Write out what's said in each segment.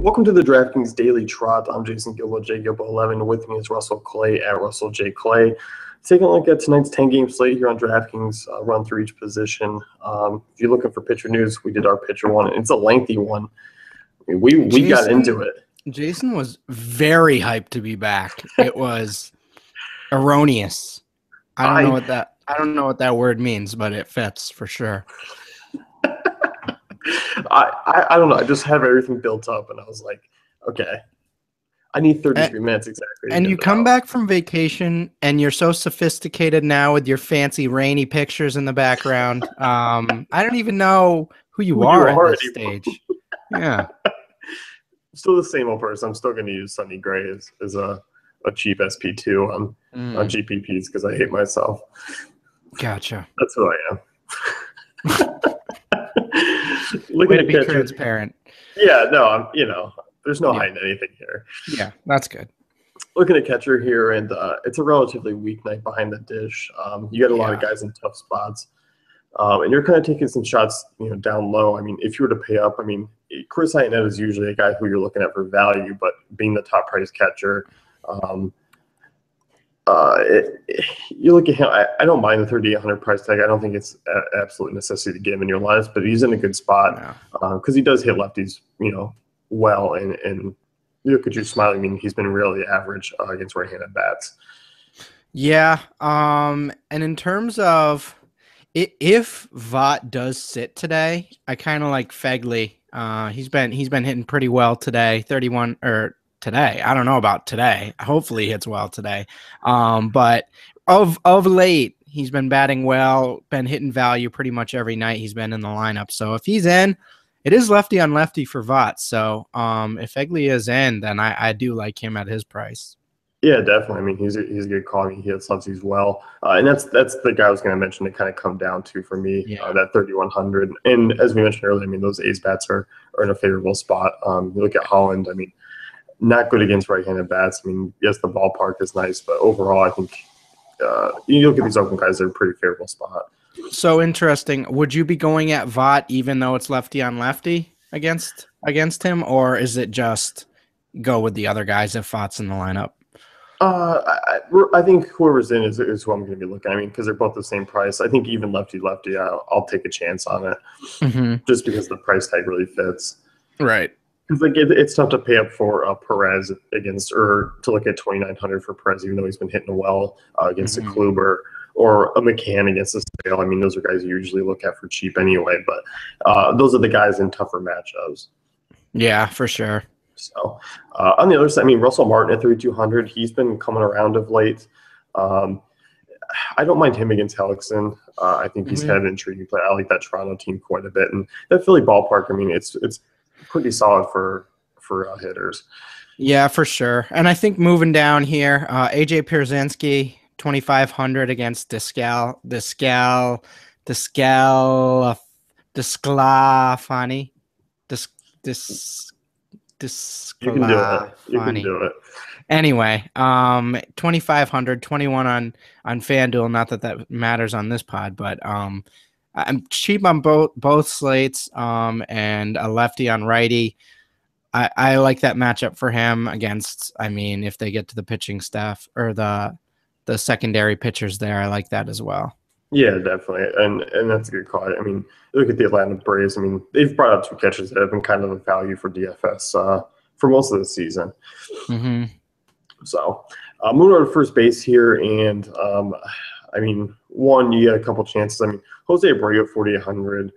Welcome to the DraftKings Daily Trot. I'm Jason Gilbo, JGilbo11. With me is Russell Clay at Russell J. Clay. Taking a look at tonight's 10-game slate here on DraftKings, run through each position. If you're looking for pitcher news, we did our pitcher one. It's a lengthy one. We got into it. Jason was very hyped to be back. It was erroneous. I don't know what that word means, but it fits for sure. I don't know. I just have everything built up, and I was like, okay, I need 33 minutes exactly. And you come back from vacation, and you're so sophisticated now with your fancy rainy pictures in the background. I don't even know who you are at this stage. Yeah. Still the same old person. I'm still going to use Sunny Gray as a cheap SP2 on GPPs because I hate myself. Gotcha. That's who I am. Way to be transparent. Yeah, no, there's no hiding anything here. Yeah, that's good. Looking at catcher here, and it's a relatively weak night behind the dish. You got a lot of guys in tough spots, and you're kind of taking some shots, down low. I mean, if you were to pay up, Chris Iannetta is usually a guy who you're looking at for value, but being the top price catcher, you look at him. I don't mind the 3,800 price tag. I don't think it's an absolute necessity to get him in your lineups, but he's in a good spot because he does hit lefties, well. And you look at you smiling. He's been really average against right-handed bats. Yeah. And in terms of if Vot does sit today, I kind of like Fegley. He's been hitting pretty well today. 31 or. Today, I don't know about today. Hopefully, he hits well today. But of late, he's been batting well, been hitting value pretty much every night he's been in the lineup. So if he's in, it is lefty on lefty for Vot. So if Egley is in, then I do like him at his price. Yeah, definitely. He's a good call. He hits lefties well, and that's the guy I was going to mention to kind of come down to for me. That 3,100, and as we mentioned earlier, those ace bats are in a favorable spot. You look at Holland. Not good against right-handed bats. Yes, the ballpark is nice, but overall, I think you look at these open guys, they're a pretty favorable spot. So interesting. Would you be going at Vot even though it's lefty on lefty against him, or is it just go with the other guys if Vot's in the lineup? I think whoever's in is who I'm going to be looking at. Because they're both the same price. I think even lefty, I'll take a chance on it, just because the price tag really fits. Right. Because it's tough to pay up for Perez to look at 2,900 for Perez, even though he's been hitting well against a Kluber or a McCann against a Sale. Those are guys you usually look at for cheap anyway. But those are the guys in tougher matchups. Yeah, for sure. So on the other side, Russell Martin at 3,200, he's been coming around of late. I don't mind him against Hellickson. I think he's kind of an intriguing play. I like that Toronto team quite a bit, and that Philly ballpark. It's pretty solid for hitters. Yeah, for sure. And I think moving down here, AJ Pierzynski, 2,500 against Desclafani. You can do it. Anyway, 2,500, 21 on FanDuel. Not that matters on this pod, but I'm cheap on both slates, and a lefty on righty. I like that matchup for him against. If they get to the pitching staff or the secondary pitchers there, I like that as well. Yeah, definitely, and that's a good call. Look at the Atlanta Braves. They've brought out two catchers that have been kind of a value for DFS for most of the season. So, moving on to first base here, and one, you get a couple chances. Jose Abreu at 4,800.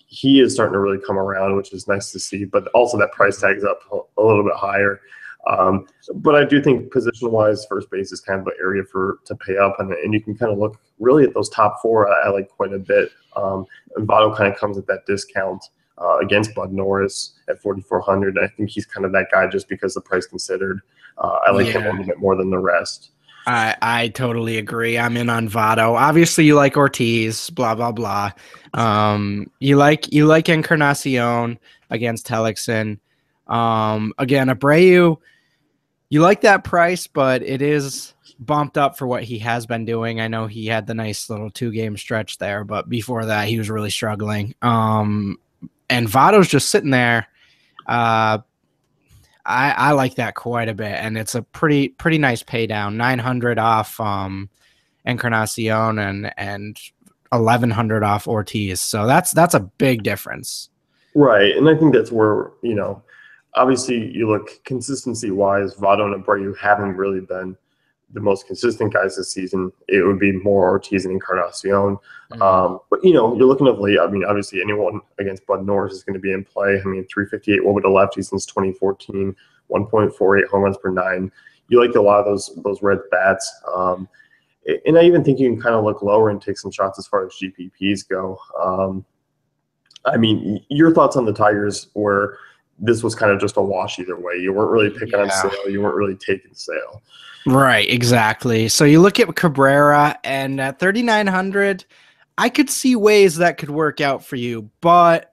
He is starting to really come around, which is nice to see. But also that price tag is up a little bit higher. But I do think position-wise, first base is kind of an area to pay up, and you can kind of look really at those top four. I like quite a bit. And Votto kind of comes at that discount against Bud Norris at 4,400. I think he's kind of that guy just because the price considered. I like him a little bit more than the rest. I totally agree. I'm in on Votto. Obviously, you like Ortiz, blah, blah, blah. You like Encarnacion against Hellickson. Again, Abreu, you like that price, but it is bumped up for what he has been doing. I know he had the nice little 2-game stretch there, but before that, he was really struggling. And Votto's just sitting there. I like that quite a bit, and it's a pretty nice pay down. 900 off Encarnacion and 1100 off Ortiz. So that's a big difference. Right, and I think that's where obviously you look consistency wise, Votto and Abreu haven't really been the most consistent guys this season. It would be more Ortiz and Encarnacion. But you're looking of late. I mean, obviously anyone against Bud Norris is going to be in play. I mean, 358 over the lefty since 2014, 1.48 home runs per nine. You like a lot of those red bats. And I even think you can kind of look lower and take some shots as far as GPPs go. I mean, your thoughts on the Tigers where this was kind of just a wash either way. You weren't really picking on Sale. You weren't really taking Sale. Right, exactly. So you look at Cabrera, and at 3,900, I could see ways that could work out for you, but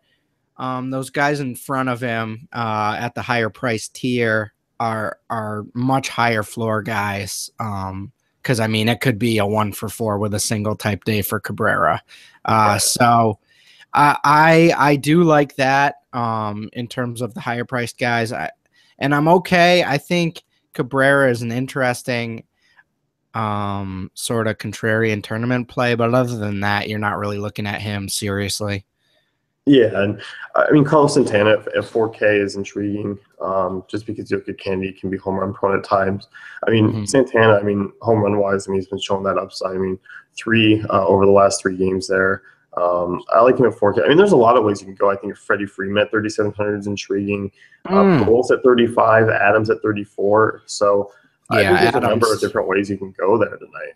those guys in front of him at the higher price tier are much higher floor guys. Because I mean, it could be a 1-for-4 with a single type day for Cabrera. So I do like that in terms of the higher priced guys. And I'm okay. I think Cabrera is an interesting sort of contrarian tournament play, but other than that, you're not really looking at him seriously. Yeah, and I mean, Carlos Santana at 4K is intriguing just because Yoka Candy can be home run prone at times. I mean, Santana, I mean, home run wise, I mean, he's been showing that upside. I mean, 3 over the last 3 games there. I like him at 4K. I mean, there's a lot of ways you can go. I think Freddie Freeman at 3,700 is intriguing. Pujols at 35, Adams at 34. So I think there's a number of different ways you can go there tonight.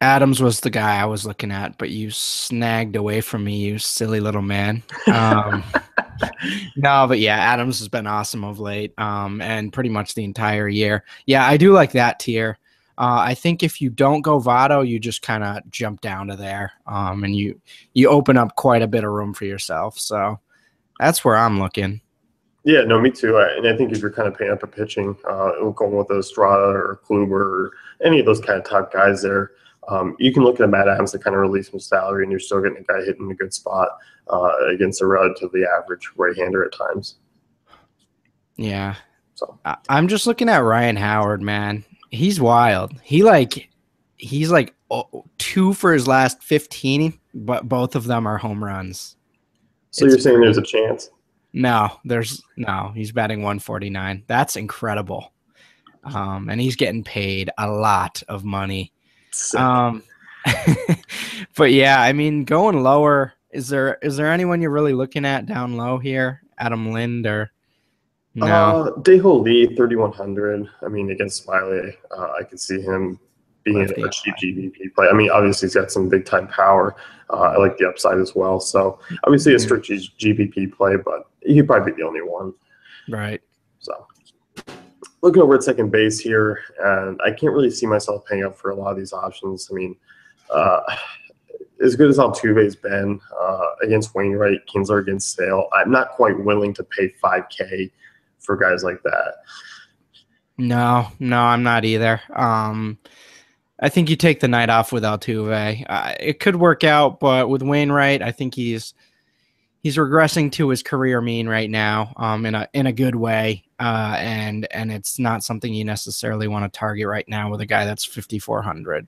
Adams was the guy I was looking at, but you snagged away from me, you silly little man. No, but yeah, Adams has been awesome of late, and pretty much the entire year. Yeah, I do like that tier. I think if you don't go Votto, you just kind of jump down to there, and you open up quite a bit of room for yourself. So that's where I'm looking. Yeah, no, me too. And I think if you're kind of paying up a pitching, going with Estrada or Kluber or any of those kind of top guys there, you can look at Matt Adams to kind of release some salary, and you're still getting a guy hitting a good spot against a relatively average right-hander at times. Yeah. So I'm just looking at Ryan Howard, man. He's wild. He's like 2 for his last 15, but both of them are home runs. So you're saying there's a chance? No, he's batting 149. That's incredible. And he's getting paid a lot of money. But yeah, I mean, going lower, is there anyone you're really looking at down low here? Adam Lind or no? Daeho Lee, 3,100. I mean, against Smiley, I could see him being a cheap GVP play. I mean, obviously he's got some big time power. I like the upside as well. So obviously a strict GVP play, but he'd probably be the only one. Right. So looking over at second base here, and I can't really see myself paying up for a lot of these options. I mean, as good as Altuve's been against Wainwright, Kinsler against Sale, I'm not quite willing to pay $5K for guys like that. No, I'm not either. I think you take the night off with Altuve. It could work out, but with Wainwright, I think he's regressing to his career mean right now, in a good way, and it's not something you necessarily want to target right now with a guy that's 5,400.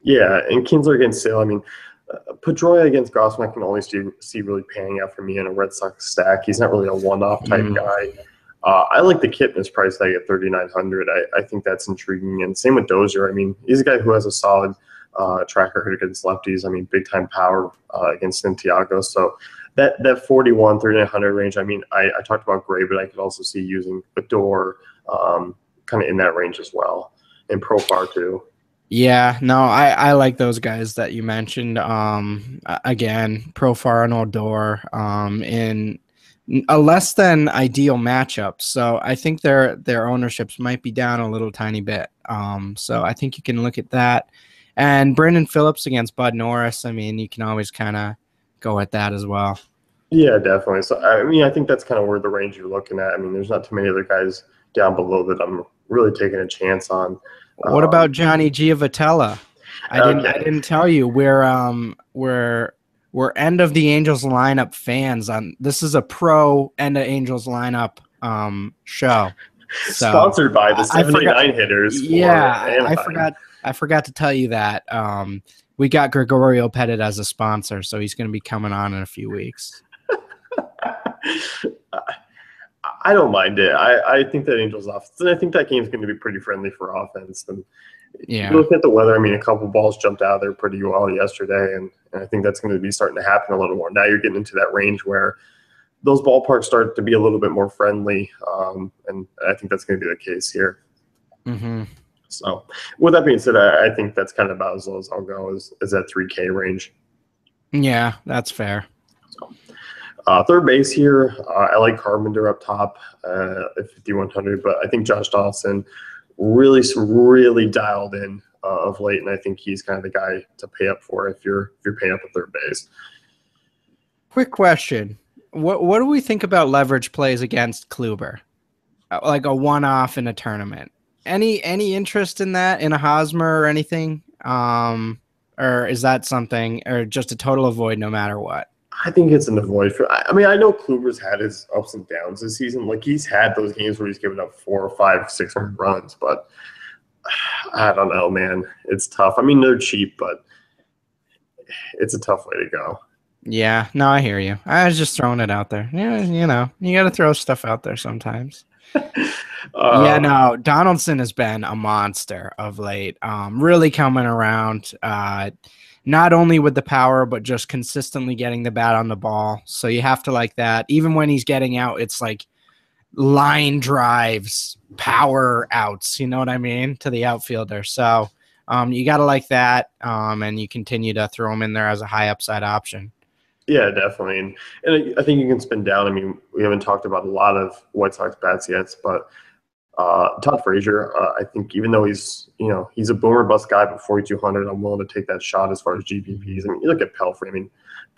Yeah, and Kinsler against Sale. I mean, Pedroia against Gossman I can only see really panning out for me in a Red Sox stack. He's not really a one-off type guy. I like the Kipnis price tag at 3,900. I think that's intriguing. And same with Dozier. I mean, he's a guy who has a solid track record against lefties. I mean, big-time power against Santiago. So that 41, 3,900 range, I mean, I talked about Gray, but I could also see using Adore kind of in that range as well. And Profar too. Yeah, no, I like those guys that you mentioned. Again, Profar and Odor in a less than ideal matchup. So I think their ownerships might be down a little tiny bit. So I think you can look at that. And Brandon Phillips against Bud Norris, I mean, you can always kind of go at that as well. Yeah, definitely. So, I mean, I think that's kind of where the range you're looking at. I mean, there's not too many other guys down below that I'm really taking a chance on. What about Johnny Giavotella? I didn't tell you we're end of the Angels lineup fans. This is a pro end of Angels lineup show. So Sponsored by the I forgot. 79 hitters for Yeah, Anaheim. I forgot to tell you that. We got Gregorio Petit as a sponsor, so he's going to be coming on in a few weeks. I don't mind it. I think that Angels offense, and I think that game's going to be pretty friendly for offense. And you Yeah. look at the weather. I mean, a couple balls jumped out there pretty well yesterday, and I think that's going to be starting to happen a little more. Now you're getting into that range where those ballparks start to be a little bit more friendly, and I think that's going to be the case here. Mm-hmm. So, with that being said, I think that's kind of about as low as I'll go is that 3K range. Yeah, that's fair. So, third base here, I like Carpenter up top at 5,100, but I think Josh Dawson really dialed in of late, and I think he's kind of the guy to pay up for if you're paying up at third base. Quick question: What do we think about leverage plays against Kluber, like a one-off in a tournament? Any interest in that in a Hosmer or anything? Or is that something, or just a total avoid no matter what? I think it's an avoid. I mean, I know Kluber's had his ups and downs this season. Like, he's had those games where he's given up 400 or 500, 600 runs, but I don't know, man. It's tough. I mean, they're cheap, but it's a tough way to go. Yeah, no, I hear you. I was just throwing it out there. Yeah, you got to throw stuff out there sometimes. Yeah, no, Donaldson has been a monster of late. Really coming around. Not only with the power, but just consistently getting the bat on the ball. So you have to like that. Even when he's getting out, it's like line drives, power outs. You know what I mean? To the outfielder. So you got to like that, and you continue to throw him in there as a high upside option. Yeah, definitely. And I think you can spin down. I mean, we haven't talked about a lot of White Sox bats yet, but Todd Frazier, I think even though he's a boomer bust guy, but 4,200, I'm willing to take that shot as far as GPPs. I mean, you look at Pelfrey. I mean,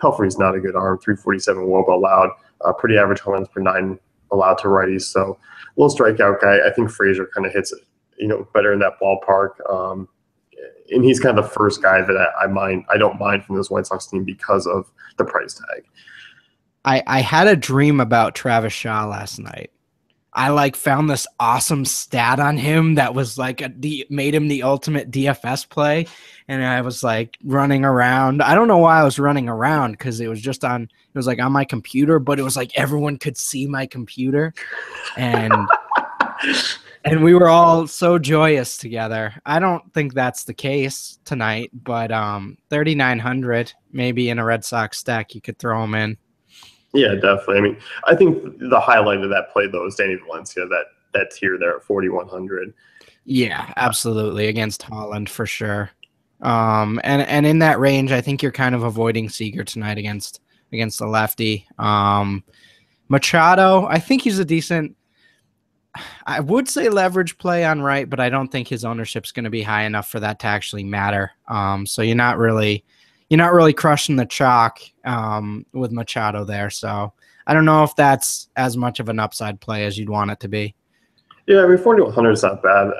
Pelfrey's not a good arm. 347 WOBA allowed, pretty average home runs per 9 allowed to righties. So, little strikeout guy. I think Frazier kind of hits it, better in that ballpark. And he's kind of the first guy that I don't mind from this White Sox team because of the price tag. I had a dream about Travis Shaw last night. I found this awesome stat on him that was made him the ultimate DFS play. And I was running around. I don't know why I was running around, because it was on my computer, but it was like everyone could see my computer. And and we were all so joyous together. I don't think that's the case tonight, but 3,900 maybe in a Red Sox stack you could throw him in. Yeah, definitely. I mean, I think the highlight of that play, though, is Danny Valencia, that tier there at 4,100. Yeah, absolutely, against Holland for sure. And in that range, I think you're kind of avoiding Seager tonight against the lefty. Machado, I think he's a decent. I would say leverage play on right, but I don't think his ownership's going to be high enough for that to actually matter. So you're not really crushing the chalk with Machado there. So I don't know if that's as much of an upside play as you'd want it to be. Yeah, I mean, 4,100 is not bad.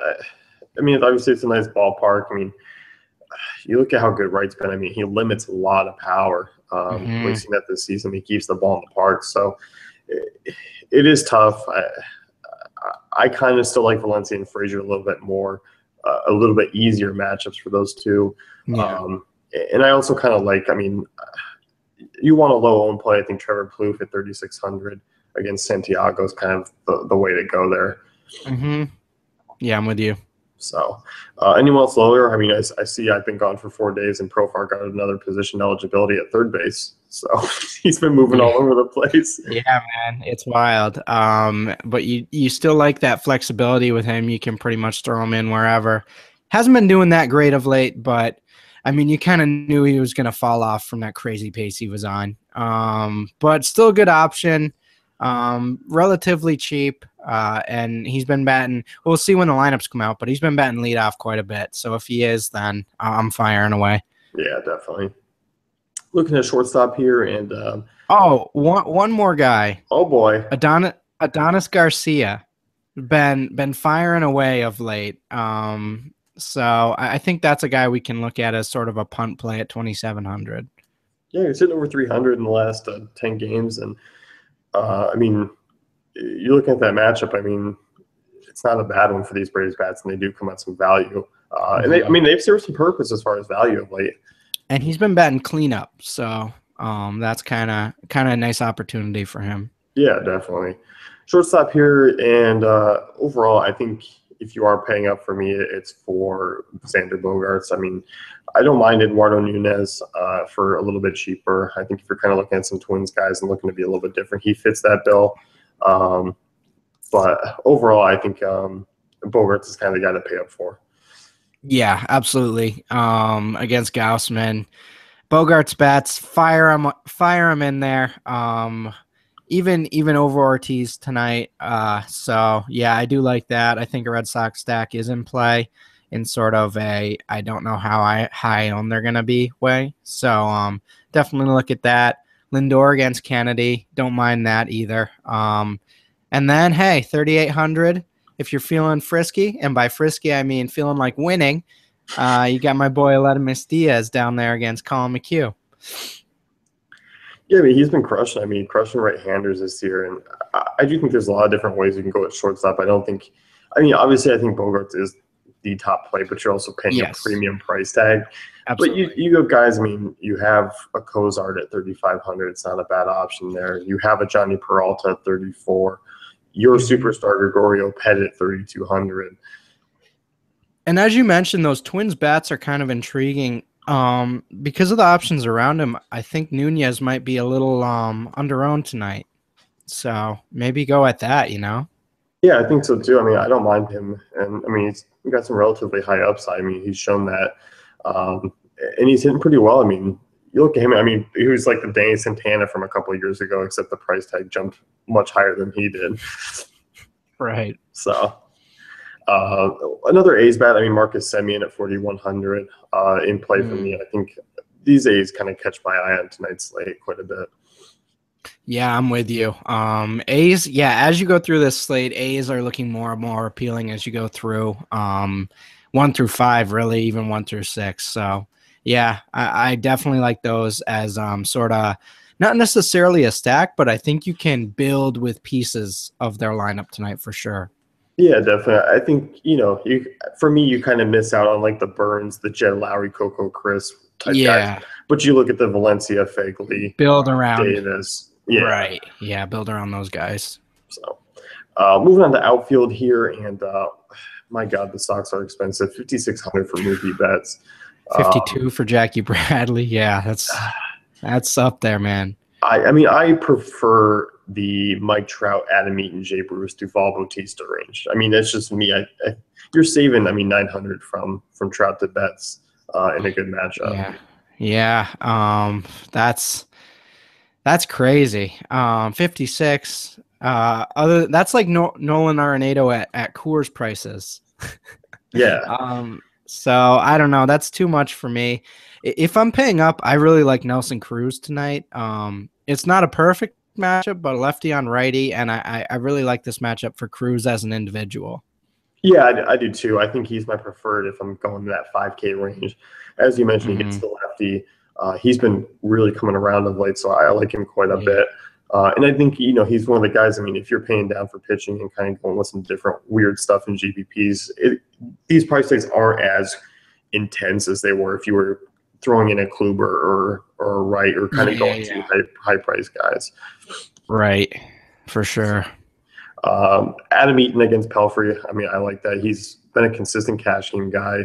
I mean, obviously it's a nice ballpark. I mean, you look at how good Wright's been. I mean, he limits a lot of power. We've seen that this season. He keeps the ball in the park. So it is tough. I kind of still like Valencia and Frazier a little bit more, a little bit easier matchups for those two. Yeah. And I also kind of like, I mean, you want a low own play. I think Trevor Plouffe at 3,600 against Santiago is kind of the way to go there. Mm-hmm. Yeah, I'm with you. So anyone else lower? I mean, I see I've been gone for 4 days, and Profar got another position eligibility at third base. So he's been moving all over the place. Yeah, man, it's wild. But you still like that flexibility with him. You can pretty much throw him in wherever. Hasn't been doing that great of late, but I mean, you kind of knew he was going to fall off from that crazy pace he was on. But still a good option. Relatively cheap. And he's been batting. We'll see when the lineups come out, but he's been batting leadoff quite a bit. So if he is, then I'm firing away. Yeah, definitely. Looking at shortstop here, and one more guy. Oh boy, Adonis Garcia, been firing away of late. So I think that's a guy we can look at as sort of a punt play at 2,700. Yeah, you're sitting over 300 in the last 10 games, and I mean, you look at that matchup. I mean, it's not a bad one for these Braves bats, and they do come at some value. And Mhm. they've served some purpose as far as value of late. And he's been batting cleanup, so that's kind of a nice opportunity for him. Yeah, definitely. Shortstop here, and overall, I think if you are paying up for me, it's for Xander Bogaerts. I mean, I don't mind Eduardo Nunez for a little bit cheaper. I think if you're kind of looking at some Twins guys and looking to be a little bit different, he fits that bill. But overall, I think Bogaerts is kind of the guy to pay up for. Yeah, absolutely. Against Gaussman, Bogart's bats, fire him in there. Even over Ortiz tonight. So yeah, I do like that. I think a Red Sox stack is in play in sort of a I don't know how high on they're gonna be way. So definitely look at that. Lindor against Kennedy, don't mind that either. And then hey, 3,800. If you're feeling frisky, and by frisky I mean feeling like winning, you got my boy Aledmys Diaz down there against Colin McHugh. Yeah, I mean, he's been crushing. I mean, crushing right-handers this year, and I do think there's a lot of different ways you can go at shortstop. I mean, obviously, I think Bogaerts is the top play, but you're also paying a premium price tag. Absolutely. But you go guys. I mean, you have a Cozart at 3,500. It's not a bad option there. You have a Johnny Peralta at 34. Your superstar Gregorio Petit at 3,200. And as you mentioned, those Twins bats are kind of intriguing. Because of the options around him, I think Nunez might be a little underowned tonight. So maybe go at that, Yeah, I think so too. I mean, I don't mind him, and I mean, he's got some relatively high upside. I mean, he's shown that, and he's hitting pretty well. I mean, you look at him. I mean, he was like the Danny Santana from a couple of years ago, except the price tag jumped much higher than he did. Right. So, another A's bat. I mean, Marcus Semien at 4,100 in play for me. I think these A's kind of catch my eye on tonight's slate quite a bit. Yeah, I'm with you. A's, yeah, as you go through this slate, A's are looking more and more appealing as you go through 1 through 5, really, even 1 through 6. So, yeah, I definitely like those as sort of not necessarily a stack, but I think you can build with pieces of their lineup tonight for sure. Yeah, definitely. I think, for me, you kind of miss out on like the Burns, the Jed Lowry, Coco Chris type guys. But you look at the Valencia, Fagley, build around Davis. Yeah. Right. Yeah, build around those guys. So moving on to outfield here, and my God, the Sox are expensive. 5,600 for Mookie Betts. 52 for Jackie Bradley. Yeah, that's up there, man. I mean, I prefer the Mike Trout, Adam Eaton, Jay Bruce, Duvall Bautista range. I mean, that's just me. You're saving, 900 from Trout to Betts in a good matchup. Yeah. That's crazy. 56. That's like Nolan Arenado at Coors prices. Yeah. So I don't know. That's too much for me. If I'm paying up, I really like Nelson Cruz tonight. It's not a perfect matchup, but lefty on righty, and I really like this matchup for Cruz as an individual. Yeah, I do too. I think he's my preferred if I'm going to that 5K range. As you mentioned, he gets the lefty. He's been really coming around of late, so I like him quite a bit. And I think, he's one of the guys, I mean, if you're paying down for pitching and kind of going with some different weird stuff in GPPs, these price tags aren't as intense as they were if you were throwing in a Kluber or a Wright or kind of going to high price guys. Right, for sure. Adam Eaton against Pelfrey, I mean, I like that. He's been a consistent cash game guy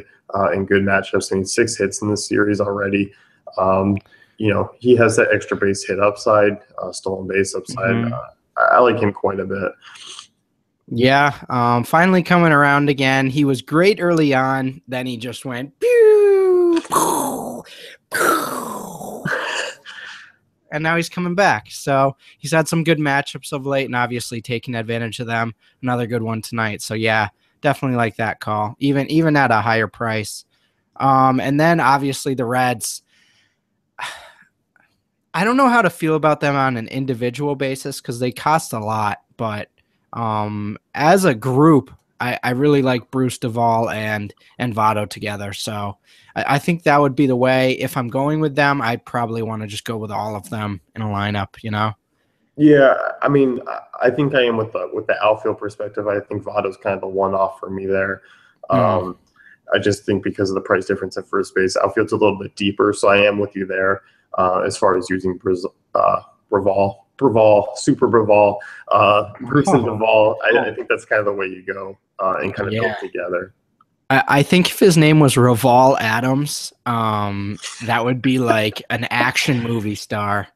in good matchups. I mean, 6 hits in this series already. He has that extra base hit upside, stolen base upside. I like him quite a bit. Yeah, finally coming around again. He was great early on, then he just went pew, pew, pew. And now he's coming back. So he's had some good matchups of late and obviously taking advantage of them. Another good one tonight. So yeah, definitely like that call, even at a higher price. And then obviously the Reds. I don't know how to feel about them on an individual basis because they cost a lot, but as a group, I really like Bruce Duvall and Votto together. So I think that would be the way. If I'm going with them, I probably want to just go with all of them in a lineup, Yeah, I mean, I think I am with the outfield perspective. I think Votto's kind of the one off for me there. Mm. Um, I just think because of the price difference at first base, outfield's a little bit deeper, so I am with you there as far as using Super Braval, Bruce and Oh, Duvall. I oh, think that's kind of the way you go and kind of yeah. build together. I think if his name was Raval Adams, that would be like an action movie star.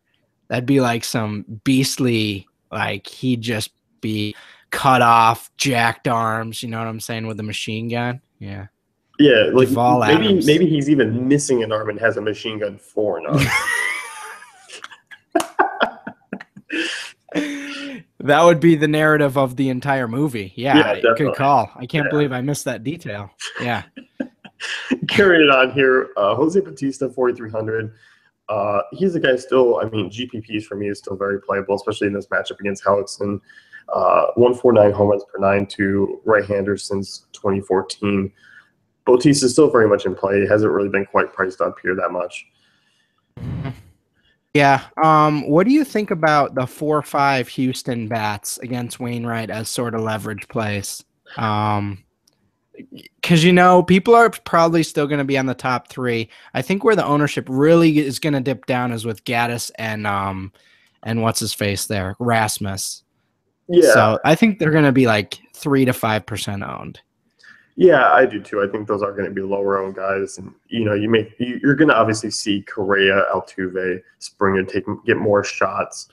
That'd be like some beastly, like he'd just be cut off, jacked arms. You know what I'm saying with a machine gun? Yeah, Yeah, like Javal Adams. maybe he's even missing an arm and has a machine gun for an arm. That would be the narrative of the entire movie. Yeah, Yeah, good definitely. call. I can't Yeah. believe I missed that detail. Yeah. Carrying it on here, Jose Batista, 4,300. He's a guy still, I mean, GPPs for me is still very playable, especially in this matchup against Hellickson. 149 home runs per 9 to right-handers since 2014. Bautista is still very much in play. He hasn't really been quite priced up here that much. Yeah. What do you think about the 4-5 Houston bats against Wainwright as sort of leverage plays? Because people are probably still going to be on the top three. I think where the ownership really is going to dip down is with Gaddis and what's his face there, Rasmus. Yeah, So I think they're going to be like 3 to 5% owned. yeah, I do too. I think those are going to be lower owned guys, and you're going to obviously see Correa, Altuve, Springer get more shots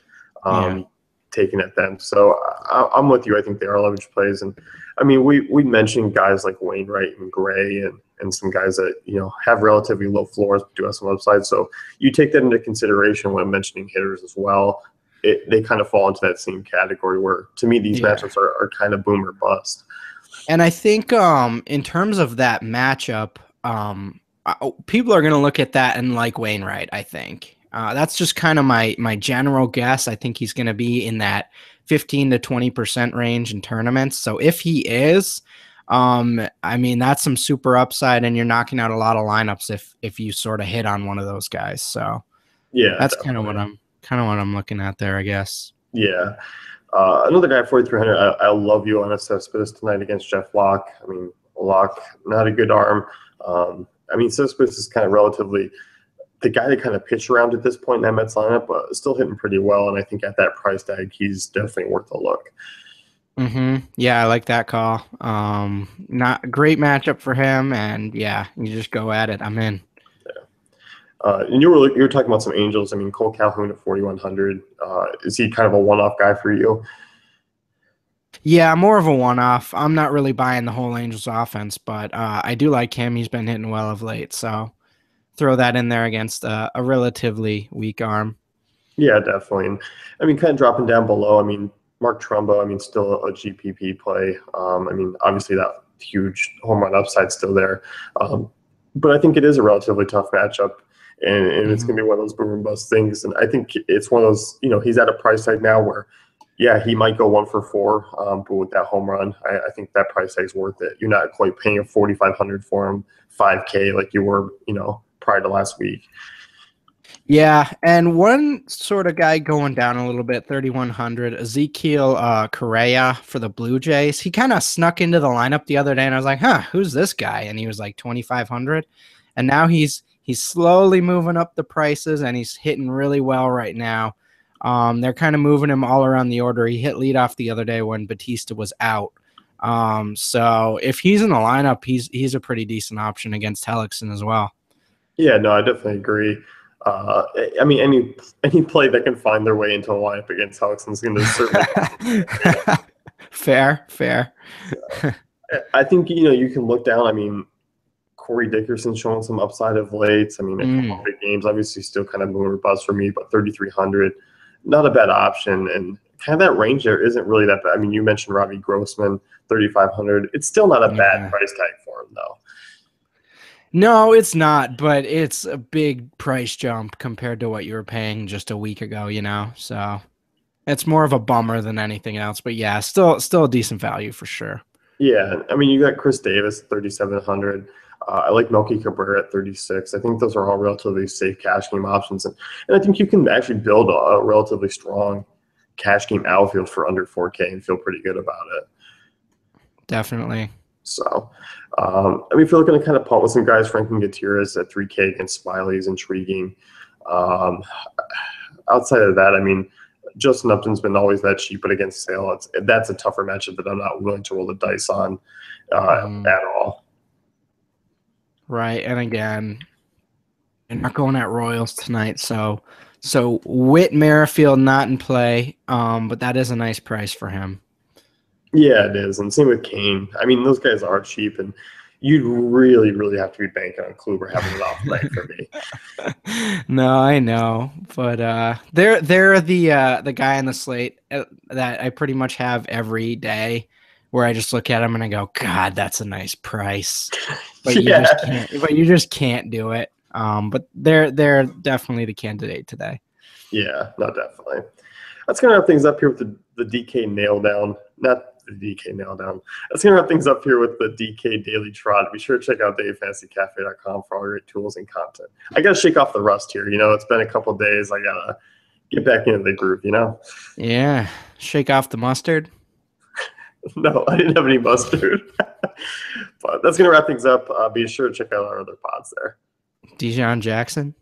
Yeah. um, taken at them. So I'm with you. I think they are leverage plays, and I mean we mentioned guys like Wainwright and Gray and some guys that have relatively low floors but do have some upside. So you take that into consideration when mentioning hitters as well. They kind of fall into that same category where to me these Yeah. matchups are kind of boom or bust. And I think in terms of that matchup, people are going to look at that and like Wainwright, I think. That's just kind of my general guess. I think he's going to be in that 15 to 20% range in tournaments. So if he is, I mean that's some super upside and you're knocking out a lot of lineups if you sort of hit on one of those guys. So Yeah, that's definitely. kind of what I'm looking at there, I guess. Yeah. Another guy at 4,300. I love you on Cespedes tonight against Jeff Locke. I mean, Locke, not a good arm. I mean, Cespedes is kind of relatively the guy to kind of pitch around at this point in that Mets lineup, but still hitting pretty well. And I think at that price tag, he's definitely worth a look. Yeah, I like that call. Not a great matchup for him, and yeah, you just go at it. I'm in. And you were talking about some Angels. I mean, Cole Calhoun at 4,100. Is he kind of a one-off guy for you? Yeah, more of a one-off. I'm not really buying the whole Angels offense, but I do like him. He's been hitting well of late, so throw that in there against a relatively weak arm. Yeah, definitely. And I mean, kind of dropping down below. I mean, Mark Trumbo. I mean, still a GPP play. I mean, obviously that huge home run upside still there, but I think it is a relatively tough matchup, and it's Mhm. going to be one of those boom and bust things. And I think it's one of those. He's at a price tag now where, yeah, he might go 1 for 4, but with that home run, I think that price tag's worth it. You're not quite paying a 4,500 for him, 5K like you were, prior to last week. Yeah, and one sort of guy going down a little bit, 3,100, Ezekiel Correa for the Blue Jays. He kind of snuck into the lineup the other day, and I was like, "Huh, who's this guy?" And he was like 2,500, and now he's slowly moving up the prices, and he's hitting really well right now. They're kind of moving him all around the order. He hit leadoff the other day when Batista was out. So if he's in the lineup, he's a pretty decent option against Hellickson as well. Yeah, no, I definitely agree. I mean, any play that can find their way into a lineup against Hellickson is going to certainly. Fair, fair. I think you can look down. I mean, Corey Dickerson's showing some upside of late. I mean, a couple of Mm, big games, obviously, still kind of moving buzz for me, but 3,300, not a bad option. And kind of that range there isn't really that bad. I mean, you mentioned Robbie Grossman, 3,500. It's still not a bad yeah. price tag for him, though. No, it's not, but it's a big price jump compared to what you were paying just a week ago. So it's more of a bummer than anything else. But yeah, still a decent value for sure. Yeah, I mean, you got Chris Davis, 3,700. I like Melky Cabrera at 36. I think those are all relatively safe cash game options, and I think you can actually build a relatively strong cash game outfield for under 4K and feel pretty good about it. Definitely. So, I mean, if you're looking to kind of punt with some guys, Franklin Gutierrez at 3K against Smiley is intriguing. Outside of that, I mean, Justin Upton's been always that cheap, but against Sale, that's a tougher matchup that I'm not willing to roll the dice on at all. Right, and again, you're not going at Royals tonight, so Whit Merrifield not in play, but that is a nice price for him. Yeah, it is, and same with Kane. I mean, those guys are cheap, and you'd really, really have to be banking on Kluber having an off night for me. No, I know, but they're the guy on the slate that I pretty much have every day, where I just look at them and I go, God, that's a nice price, but you just can't do it. But they're definitely the candidate today. Yeah, no, definitely. That's gonna wrap things up here with the DK nail down. Not the DK nail down. That's gonna wrap things up here with the DK Daily Trot. Be sure to check out DaveFantasyCafe.com for all great tools and content. I gotta shake off the rust here. You know, it's been a couple of days. I gotta get back into the groove. You know. Yeah, shake off the mustard. No, I didn't have any mustard. But that's gonna wrap things up. Be sure to check out our other pods there. Dijon Jackson.